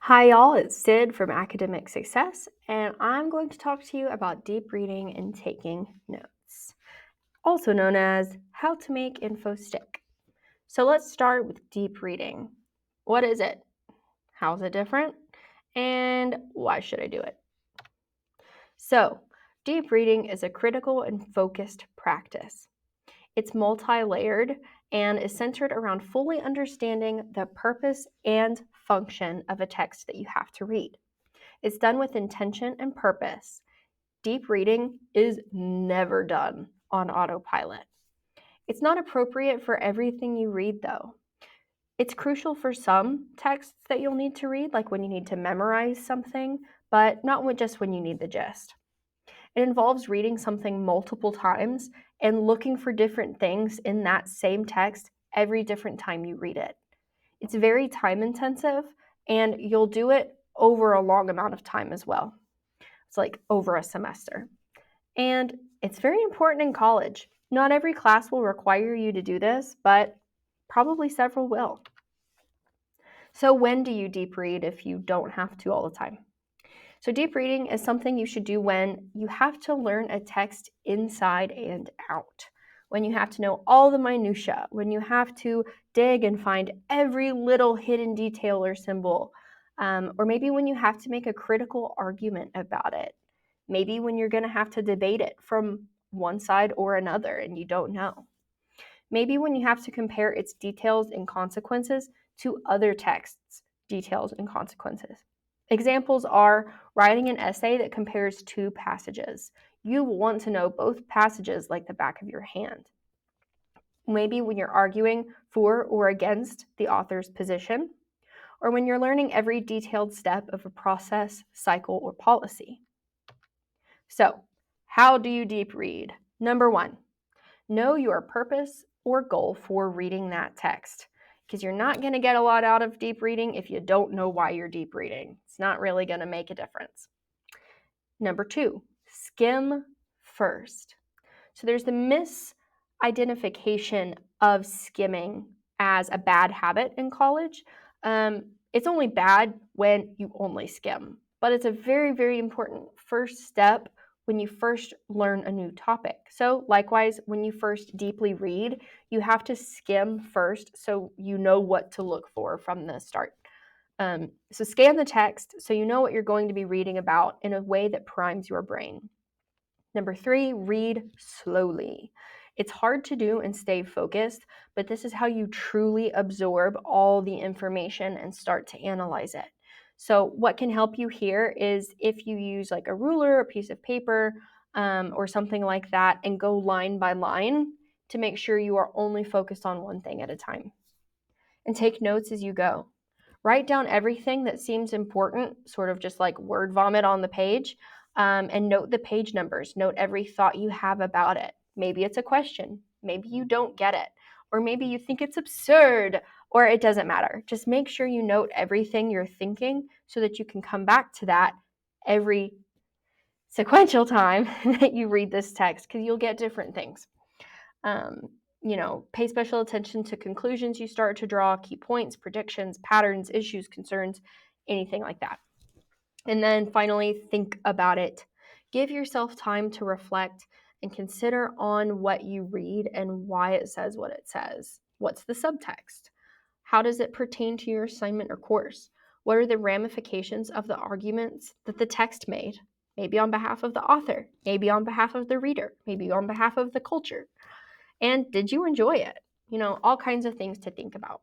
Hi, y'all. It's Sid from Academic Success, and I'm going to talk to you about deep reading and taking notes, also known as how to make info stick. So let's start with deep reading. What is it? How's it different? And why should I do it? So, deep reading is a critical and focused practice. It's multi-layered and is centered around fully understanding the purpose and function of a text that you have to read. It's done with intention and purpose. Deep reading is never done on autopilot. It's not appropriate for everything you read, though. It's crucial for some texts that you'll need to read, like when you need to memorize something, but not just when you need the gist. It involves reading something multiple times and looking for different things in that same text every different time you read it. It's very time intensive, and you'll do it over a long amount of time as well. It's like over a semester. And it's very important in college. Not every class will require you to do this, but probably several will. So when do you deep read if you don't have to all the time? So deep reading is something you should do when you have to learn a text inside and out, when you have to know all the minutia, when you have to dig and find every little hidden detail or symbol, or maybe when you have to make a critical argument about it. Maybe when you're going to have to debate it from one side or another and you don't know. Maybe when you have to compare its details and consequences to other texts' details and consequences. Examples are writing an essay that compares two passages. You will want to know both passages like the back of your hand. Maybe when you're arguing for or against the author's position, or when you're learning every detailed step of a process, cycle, or policy. So, how do you deep read? Number one, know your purpose or goal for reading that text, because you're not going to get a lot out of deep reading if you don't know why you're deep reading. It's not really going to make a difference. Number two, skim first. So there's the misidentification of skimming as a bad habit in college. It's only bad when you only skim, but it's a very, very important first step when you first learn a new topic. So likewise, when you first deeply read, you have to skim first so you know what to look for from the start. So scan the text so you know what you're going to be reading about in a way that primes your brain. Number three, read slowly. It's hard to do and stay focused, but this is how you truly absorb all the information and start to analyze it. So what can help you here is if you use like a ruler, a piece of paper, or something like that, and go line by line to make sure you are only focused on one thing at a time. And take notes as you go. Write down everything that seems important, sort of just like word vomit on the page, and note the page numbers. Note every thought you have about it. Maybe it's a question. Maybe you don't get it. Or maybe you think it's absurd, or it doesn't matter. Just make sure you note everything you're thinking so that you can come back to that every sequential time that you read this text, because you'll get different things. Pay special attention to conclusions you start to draw, key points, predictions, patterns, issues, concerns, anything like that. And then finally, think about it. Give yourself time to reflect and consider on what you read and why it says what it says. What's the subtext? How does it pertain to your assignment or course? What are the ramifications of the arguments that the text made? Maybe on behalf of the author, maybe on behalf of the reader, maybe on behalf of the culture. And did you enjoy it? All kinds of things to think about.